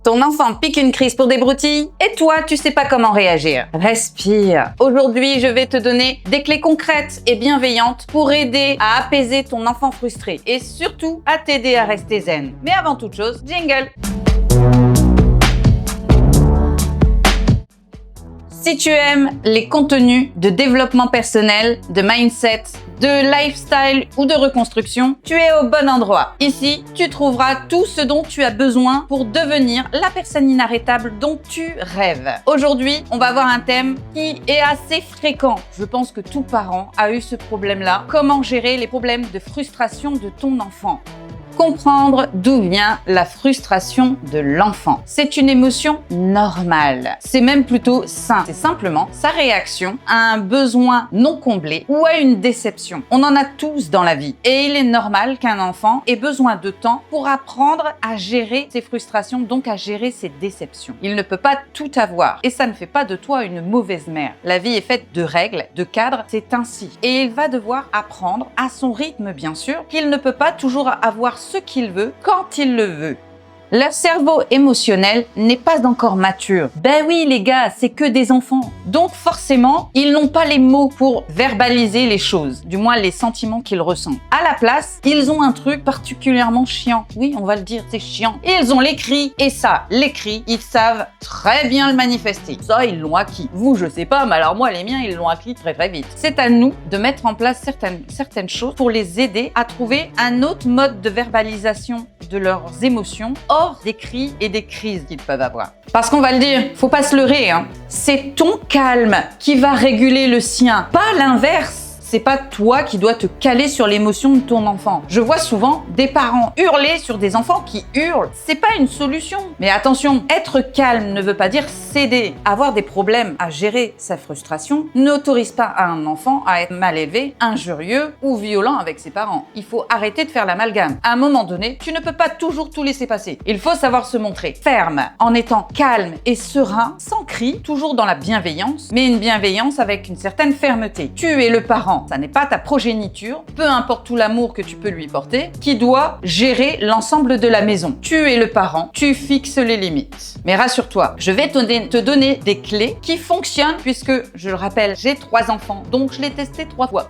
Ton enfant pique une crise pour des broutilles et toi, tu sais pas comment réagir. Respire. Aujourd'hui, je vais te donner des clés concrètes et bienveillantes pour aider à apaiser ton enfant frustré et surtout à t'aider à rester zen. Mais avant toute chose, jingle! Si tu aimes les contenus de développement personnel, de mindset, de lifestyle ou de reconstruction, tu es au bon endroit. Ici, tu trouveras tout ce dont tu as besoin pour devenir la personne inarrêtable dont tu rêves. Aujourd'hui, on va voir un thème qui est assez fréquent. Je pense que tout parent a eu ce problème-là. Comment gérer les problèmes de frustration de ton enfant ? Comprendre d'où vient la frustration de l'enfant. C'est une émotion normale. C'est même plutôt sain. C'est simplement sa réaction à un besoin non comblé ou à une déception. On en a tous dans la vie. Et il est normal qu'un enfant ait besoin de temps pour apprendre à gérer ses frustrations, donc à gérer ses déceptions. Il ne peut pas tout avoir. Et ça ne fait pas de toi une mauvaise mère. La vie est faite de règles, de cadres. C'est ainsi. Et il va devoir apprendre à son rythme, bien sûr, qu'il ne peut pas toujours avoir ce qu'il veut, quand il le veut. Leur cerveau émotionnel n'est pas encore mature. Ben oui les gars, c'est que des enfants. Donc forcément, ils n'ont pas les mots pour verbaliser les choses, du moins les sentiments qu'ils ressentent. À la place, ils ont un truc particulièrement chiant. Oui, on va le dire, c'est chiant. Ils ont les cris, et ça, les cris, ils savent très bien le manifester. Ça, ils l'ont acquis. Vous, je sais pas, mais alors moi, les miens, ils l'ont acquis très très vite. C'est à nous de mettre en place certaines choses pour les aider à trouver un autre mode de verbalisation de leurs émotions hors des cris et des crises qu'ils peuvent avoir. Parce qu'on va le dire, faut pas se leurrer, hein. C'est ton calme qui va réguler le sien, pas l'inverse. C'est pas toi qui dois te caler sur l'émotion de ton enfant. Je vois souvent des parents hurler sur des enfants qui hurlent. C'est pas une solution. Mais attention, être calme ne veut pas dire céder. Avoir des problèmes à gérer sa frustration n'autorise pas à un enfant à être mal élevé, injurieux ou violent avec ses parents. Il faut arrêter de faire l'amalgame. À un moment donné, tu ne peux pas toujours tout laisser passer. Il faut savoir se montrer ferme, en étant calme et serein, sans cri, toujours dans la bienveillance, mais une bienveillance avec une certaine fermeté. Tu es le parent. Ça n'est pas ta progéniture, peu importe tout l'amour que tu peux lui porter, qui doit gérer l'ensemble de la maison. Tu es le parent, tu fixes les limites. Mais rassure-toi, je vais te donner des clés qui fonctionnent puisque, je le rappelle, j'ai 3 enfants, donc je l'ai testé 3 fois.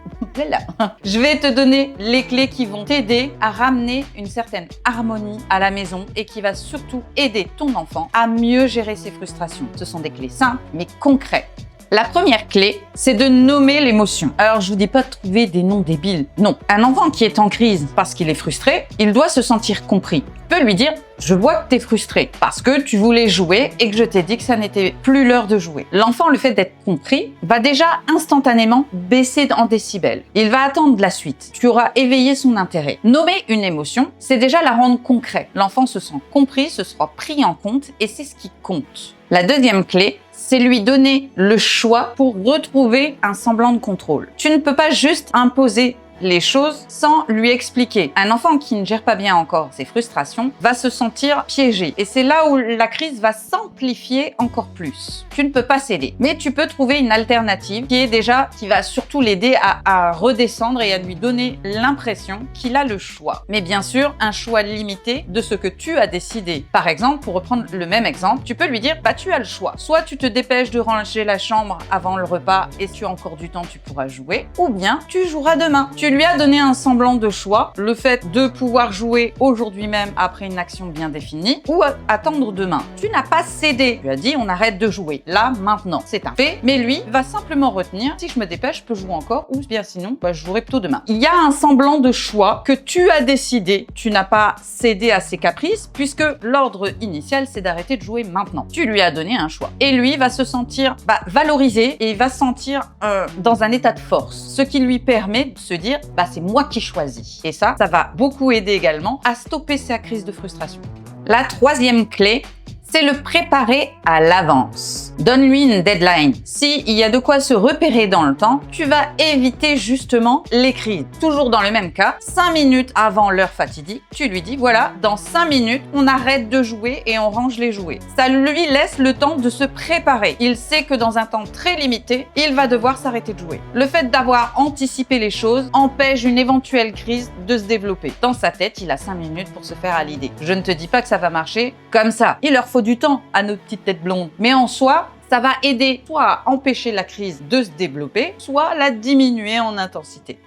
Je vais te donner les clés qui vont t'aider à ramener une certaine harmonie à la maison et qui va surtout aider ton enfant à mieux gérer ses frustrations. Ce sont des clés simples mais concrètes. La première clé, c'est de nommer l'émotion. Alors, je vous dis pas de trouver des noms débiles. Non. Un enfant qui est en crise parce qu'il est frustré, il doit se sentir compris. Tu peux lui dire « Je vois que tu es frustré parce que tu voulais jouer et que je t'ai dit que ça n'était plus l'heure de jouer. » L'enfant, le fait d'être compris, va déjà instantanément baisser en décibels. Il va attendre la suite. Tu auras éveillé son intérêt. Nommer une émotion, c'est déjà la rendre concrète. L'enfant se sent compris, se sera pris en compte et c'est ce qui compte. La deuxième clé, c'est lui donner le choix pour retrouver un semblant de contrôle. Tu ne peux pas juste imposer les choses sans lui expliquer. Un enfant qui ne gère pas bien encore ses frustrations va se sentir piégé. Et c'est là où la crise va s'amplifier encore plus. Tu ne peux pas céder. Mais tu peux trouver une alternative qui va surtout l'aider à redescendre et à lui donner l'impression qu'il a le choix. Mais bien sûr, un choix limité de ce que tu as décidé. Par exemple, pour reprendre le même exemple, tu peux lui dire, tu as le choix. Soit tu te dépêches de ranger la chambre avant le repas et si tu as encore du temps, tu pourras jouer. Ou bien, tu joueras demain. Tu lui as donné un semblant de choix, le fait de pouvoir jouer aujourd'hui même après une action bien définie ou attendre demain. Tu n'as pas cédé. Tu as dit on arrête de jouer, là, maintenant. C'est un fait, mais lui va simplement retenir si je me dépêche, je peux jouer encore ou bien sinon, je jouerai plutôt demain. Il y a un semblant de choix que tu as décidé. Tu n'as pas cédé à ses caprices puisque l'ordre initial c'est d'arrêter de jouer maintenant. Tu lui as donné un choix. Et lui va se sentir valorisé et il va se sentir dans un état de force. Ce qui lui permet de se dire c'est moi qui choisis. Et ça va beaucoup aider également à stopper sa crise de frustration. La troisième clé, c'est le préparer à l'avance. Donne-lui une deadline. S'il y a de quoi se repérer dans le temps, tu vas éviter justement les crises. Toujours dans le même cas, 5 minutes avant l'heure fatidique, tu lui dis voilà, dans 5 minutes, on arrête de jouer et on range les jouets. Ça lui laisse le temps de se préparer. Il sait que dans un temps très limité, il va devoir s'arrêter de jouer. Le fait d'avoir anticipé les choses empêche une éventuelle crise de se développer. Dans sa tête, il a 5 minutes pour se faire à l'idée. Je ne te dis pas que ça va marcher comme ça. Il leur faut du temps à nos petites têtes blondes. Mais en soi, ça va aider soit à empêcher la crise de se développer, soit à la diminuer en intensité.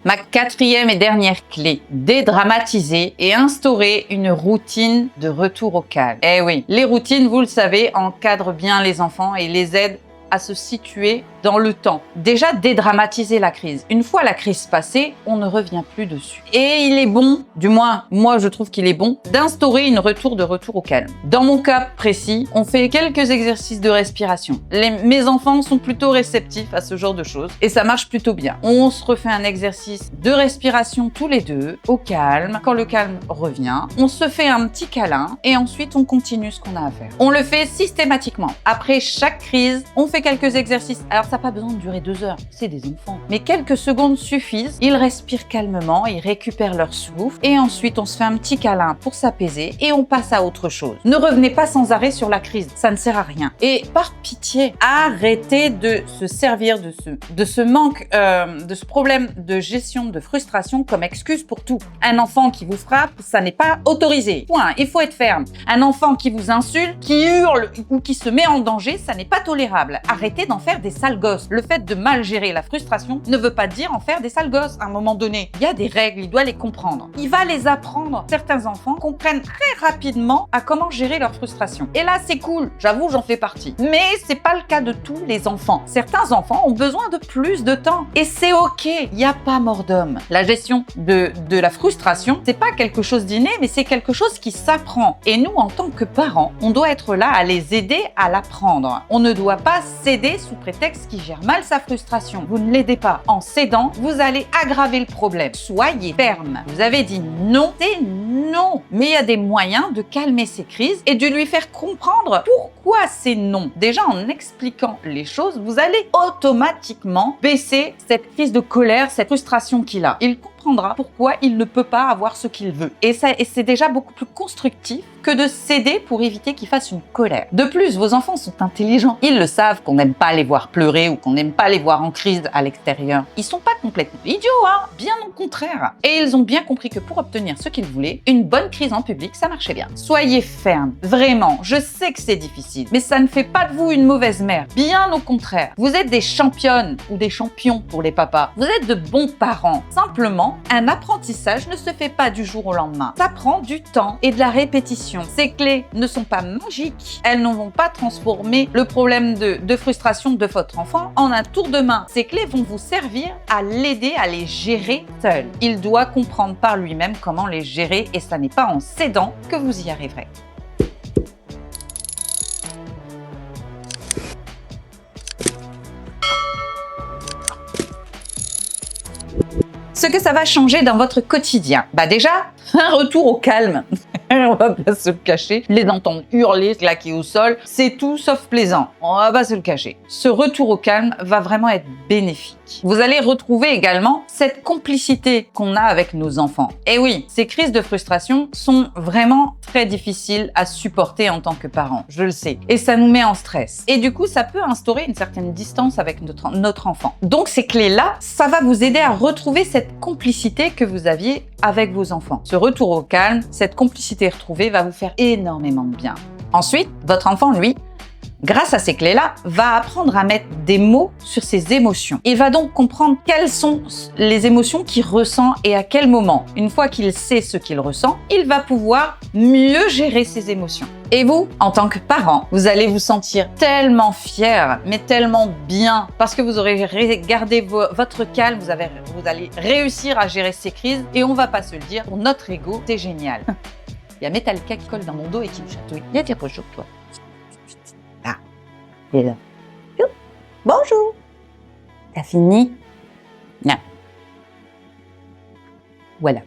Ma 4e et dernière clé, dédramatiser et instaurer une routine de retour au calme. Eh oui, les routines, vous le savez, encadrent bien les enfants et les aident à se situer dans le temps. Déjà, dédramatiser la crise. Une fois la crise passée, on ne revient plus dessus. Et il est bon, du moins, moi je trouve qu'il est bon, d'instaurer une retour au calme. Dans mon cas précis, on fait quelques exercices de respiration. Mes enfants sont plutôt réceptifs à ce genre de choses et ça marche plutôt bien. On se refait un exercice de respiration tous les deux, au calme. Quand le calme revient, on se fait un petit câlin et ensuite on continue ce qu'on a à faire. On le fait systématiquement. Après chaque crise, on fait quelques exercices. Alors, ça n'a pas besoin de durer 2 heures, c'est des enfants. Mais quelques secondes suffisent. Ils respirent calmement, ils récupèrent leur souffle et ensuite on se fait un petit câlin pour s'apaiser et on passe à autre chose. Ne revenez pas sans arrêt sur la crise, ça ne sert à rien. Et par pitié, arrêtez de se servir de ce manque, de ce problème de gestion de frustration comme excuse pour tout. Un enfant qui vous frappe, ça n'est pas autorisé. Point, il faut être ferme. Un enfant qui vous insulte, qui hurle ou qui se met en danger, ça n'est pas tolérable. Arrêtez d'en faire des sales gosses. Le fait de mal gérer la frustration ne veut pas dire en faire des sales gosses. À un moment donné, il y a des règles, il doit les comprendre. Il va les apprendre. Certains enfants comprennent très rapidement à comment gérer leur frustration. Et là, c'est cool. J'avoue, j'en fais partie. Mais c'est pas le cas de tous les enfants. Certains enfants ont besoin de plus de temps. Et c'est ok. Il n'y a pas mort d'homme. La gestion de la frustration, c'est pas quelque chose d'inné, mais c'est quelque chose qui s'apprend. Et nous, en tant que parents, on doit être là à les aider à l'apprendre. On ne doit pas céder sous prétexte qu'il gère mal sa frustration. Vous ne l'aidez pas. En cédant, vous allez aggraver le problème. Soyez ferme. Vous avez dit non, c'est non. Mais il y a des moyens de calmer ces crises et de lui faire comprendre pourquoi c'est non. Déjà, en expliquant les choses, vous allez automatiquement baisser cette crise de colère, cette frustration qu'il a. Il comprendra pourquoi il ne peut pas avoir ce qu'il veut. Et c'est déjà beaucoup plus constructif que de céder pour éviter qu'il fasse une colère. De plus, vos enfants sont intelligents. Ils le savent qu'on n'aime pas les voir pleurer ou qu'on n'aime pas les voir en crise à l'extérieur. Ils sont pas complètement idiots, hein, bien au contraire. Et ils ont bien compris que pour obtenir ce qu'ils voulaient, une bonne crise en public, ça marchait bien. Soyez ferme, vraiment. Je sais que c'est difficile, mais ça ne fait pas de vous une mauvaise mère. Bien au contraire. Vous êtes des championnes ou des champions pour les papas. Vous êtes de bons parents. Simplement, un apprentissage ne se fait pas du jour au lendemain. Ça prend du temps et de la répétition. Ces clés ne sont pas magiques. Elles ne vont pas transformer le problème de frustration de votre enfant en un tour de main. Ces clés vont vous servir à l'aider à les gérer seul. Il doit comprendre par lui-même comment les gérer et ça n'est pas en cédant que vous y arriverez. Ce que ça va changer dans votre quotidien. Déjà, un retour au calme. On va pas se le cacher. Les entendre hurler, claquer au sol, c'est tout sauf plaisant. On va pas se le cacher. Ce retour au calme va vraiment être bénéfique. Vous allez retrouver également cette complicité qu'on a avec nos enfants. Et oui, ces crises de frustration sont vraiment très difficiles à supporter en tant que parents. Je le sais. Et ça nous met en stress. Et du coup, ça peut instaurer une certaine distance avec notre enfant. Donc ces clés-là, ça va vous aider à retrouver cette complicité que vous aviez avec vos enfants. Ce retour au calme, cette complicité retrouvée va vous faire énormément de bien. Ensuite, votre enfant, lui, grâce à ces clés-là, va apprendre à mettre des mots sur ses émotions. Il va donc comprendre quelles sont les émotions qu'il ressent et à quel moment. Une fois qu'il sait ce qu'il ressent, il va pouvoir mieux gérer ses émotions. Et vous, en tant que parent, vous allez vous sentir tellement fier, mais tellement bien, parce que vous aurez gardé votre calme, vous allez réussir à gérer ces crises, et on va pas se le dire, pour notre ego, c'est génial. Il y a Metallica qui colle dans mon dos et qui me chatouille. Il y a des bonjour, toi. Ah, il est là. Bonjour. T'as fini? Non. Voilà.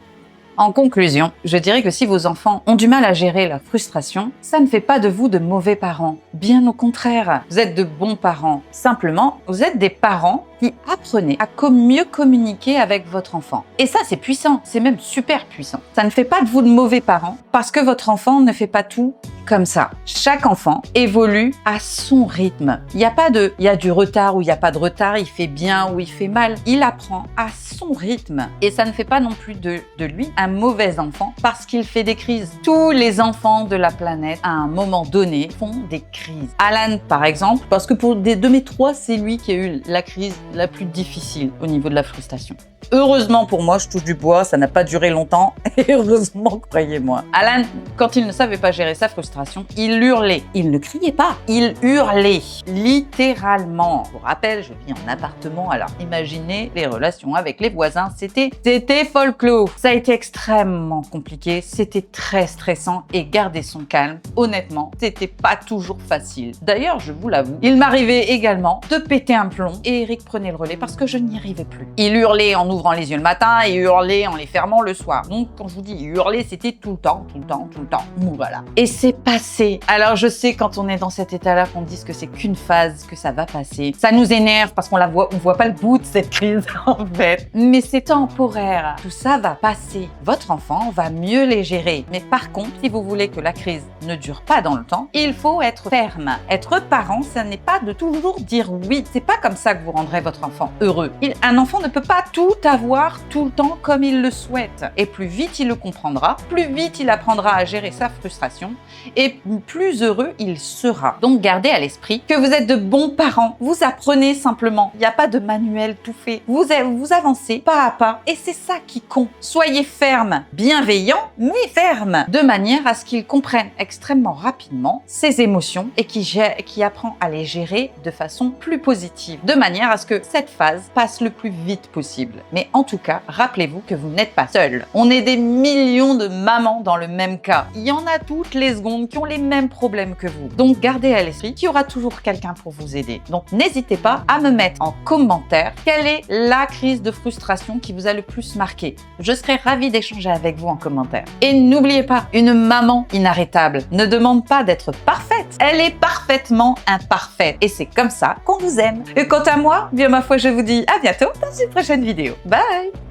En conclusion, je dirais que si vos enfants ont du mal à gérer leur frustration, ça ne fait pas de vous de mauvais parents. Bien au contraire, vous êtes de bons parents. Simplement, vous êtes des parents qui apprenez à mieux communiquer avec votre enfant. Et ça, c'est puissant, c'est même super puissant. Ça ne fait pas de vous de mauvais parents parce que votre enfant ne fait pas tout comme ça. Chaque enfant évolue à son rythme. Il n'y a pas de, il y a du retard ou il n'y a pas de retard, il fait bien ou il fait mal. Il apprend à son rythme. Et ça ne fait pas non plus de lui un mauvais enfant parce qu'il fait des crises. Tous les enfants de la planète, à un moment donné, font des crises. Alan, par exemple, parce que de mes trois, c'est lui qui a eu la crise la plus difficile au niveau de la frustration. Heureusement pour moi, je touche du bois, ça n'a pas duré longtemps. Et heureusement, croyez-moi. Alan, quand il ne savait pas gérer sa frustration, il hurlait. Il ne criait pas, il hurlait. Littéralement. Pour rappel, je vis en appartement, alors imaginez les relations avec les voisins. C'était folklore. Ça a été extrêmement compliqué, c'était très stressant et garder son calme, honnêtement, c'était pas toujours facile. D'ailleurs, je vous l'avoue, il m'arrivait également de péter un plomb et Eric prenait le relais parce que je n'y arrivais plus. Il hurlait en ouvrant les yeux le matin et hurlait en les fermant le soir. Donc, quand je vous dis hurler, c'était tout le temps. Voilà. Et c'est passé. Alors, je sais quand on est dans cet état-là qu'on dise que c'est qu'une phase, que ça va passer. Ça nous énerve parce qu'on voit pas le bout de cette crise en fait. Mais c'est temporaire. Tout ça va passer. Votre enfant va mieux les gérer. Mais par contre, si vous voulez que la crise ne dure pas dans le temps, il faut être ferme. Être parent, ça n'est pas de toujours dire oui. C'est pas comme ça que vous rendrez votre enfant heureux. Un enfant ne peut pas tout avoir tout le temps comme il le souhaite. Et plus vite il le comprendra, plus vite il apprendra à gérer sa frustration et plus heureux il sera. Donc gardez à l'esprit que vous êtes de bons parents. Vous apprenez simplement. Il n'y a pas de manuel tout fait. Vous avancez pas à pas et c'est ça qui compte. Soyez ferme, bienveillant, mais ferme, de manière à ce qu'il comprenne extrêmement rapidement ses émotions et qui apprend à les gérer de façon plus positive, de manière à ce que cette phase passe le plus vite possible. Mais en tout cas, rappelez-vous que vous n'êtes pas seul. On est des millions de mamans dans le même cas. Il y en a toutes les secondes qui ont les mêmes problèmes que vous. Donc gardez à l'esprit qu'il y aura toujours quelqu'un pour vous aider. Donc n'hésitez pas à me mettre en commentaire quelle est la crise de frustration qui vous a le plus marqué. Je serai ravie d'échanger avec vous en commentaire. Et n'oubliez pas, une maman inarrêtable ne demande pas d'être parfaite. Elle est parfaitement imparfaite. Et c'est comme ça qu'on vous aime. Et quant à moi, bien ma foi, je vous dis à bientôt dans une prochaine vidéo. Bye!